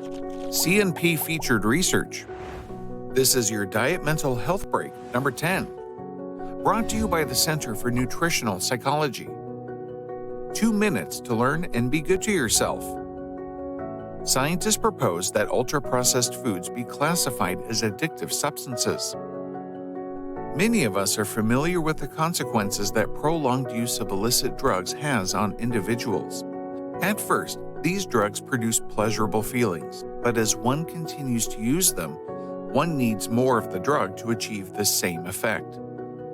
CNP featured research. This is your Diet Mental Health Break, number 10. Brought to you by the Center for Nutritional Psychology. 2 minutes to learn and be good to yourself. Scientists propose that ultra-processed foods be classified as addictive substances. Many of us are familiar with the consequences that prolonged use of illicit drugs has on individuals. At first, these drugs produce pleasurable feelings, but as one continues to use them, one needs more of the drug to achieve the same effect.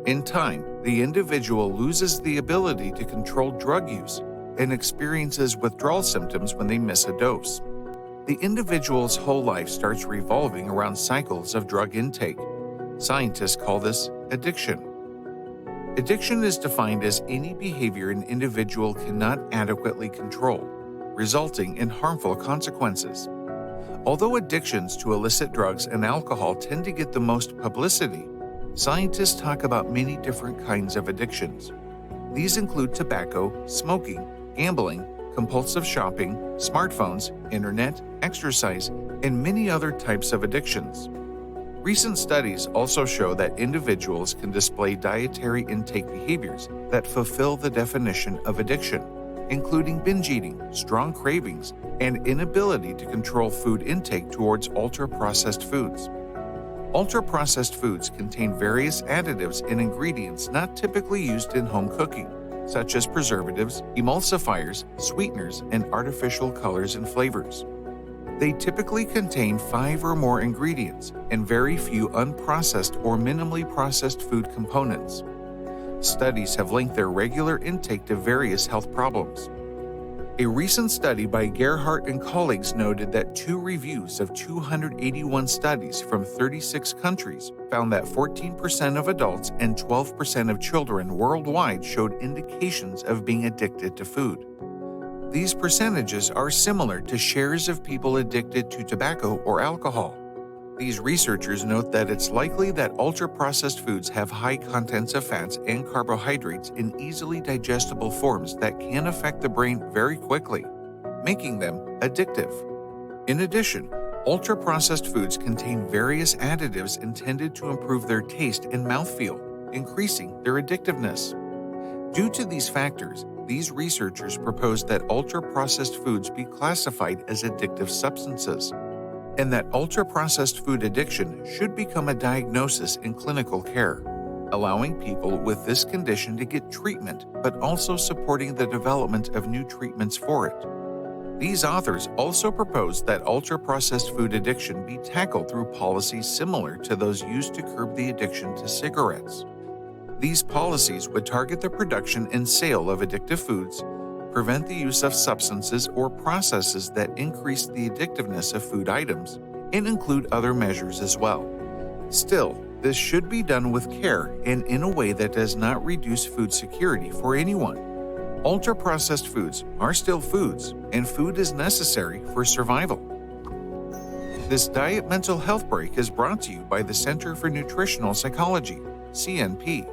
In time, the individual loses the ability to control drug use and experiences withdrawal symptoms when they miss a dose. The individual's whole life starts revolving around cycles of drug intake. Scientists call this addiction. Addiction is defined as any behavior an individual cannot adequately control, resulting in harmful consequences. Although addictions to illicit drugs and alcohol tend to get the most publicity, scientists talk about many different kinds of addictions. These include tobacco, smoking, gambling, compulsive shopping, smartphones, internet, exercise, and many other types of addictions. Recent studies also show that individuals can display dietary intake behaviors that fulfill the definition of addiction, including binge eating, strong cravings, and inability to control food intake towards ultra-processed foods. Ultra-processed foods contain various additives and ingredients not typically used in home cooking, such as preservatives, emulsifiers, sweeteners, and artificial colors and flavors. They typically contain 5 or more ingredients and very few unprocessed or minimally processed food components. Studies have linked their regular intake to various health problems. A recent study by Gaerhart and colleagues noted that 2 reviews of 281 studies from 36 countries found that 14% of adults and 12% of children worldwide showed indications of being addicted to food. These percentages are similar to shares of people addicted to tobacco or alcohol. These researchers note that it's likely that ultra-processed foods have high contents of fats and carbohydrates in easily digestible forms that can affect the brain very quickly, making them addictive. In addition, ultra-processed foods contain various additives intended to improve their taste and mouthfeel, increasing their addictiveness. Due to these factors, these researchers propose that ultra-processed foods be classified as addictive substances, and that ultra-processed food addiction should become a diagnosis in clinical care, allowing people with this condition to get treatment, but also supporting the development of new treatments for it. These authors also propose that ultra-processed food addiction be tackled through policies similar to those used to curb the addiction to cigarettes. These policies would target the production and sale of addictive foods, prevent the use of substances or processes that increase the addictiveness of food items, and include other measures as well. Still, this should be done with care and in a way that does not reduce food security for anyone. Ultra-processed foods are still foods, and food is necessary for survival. This Diet Mental Health Break is brought to you by the Center for Nutritional Psychology, CNP.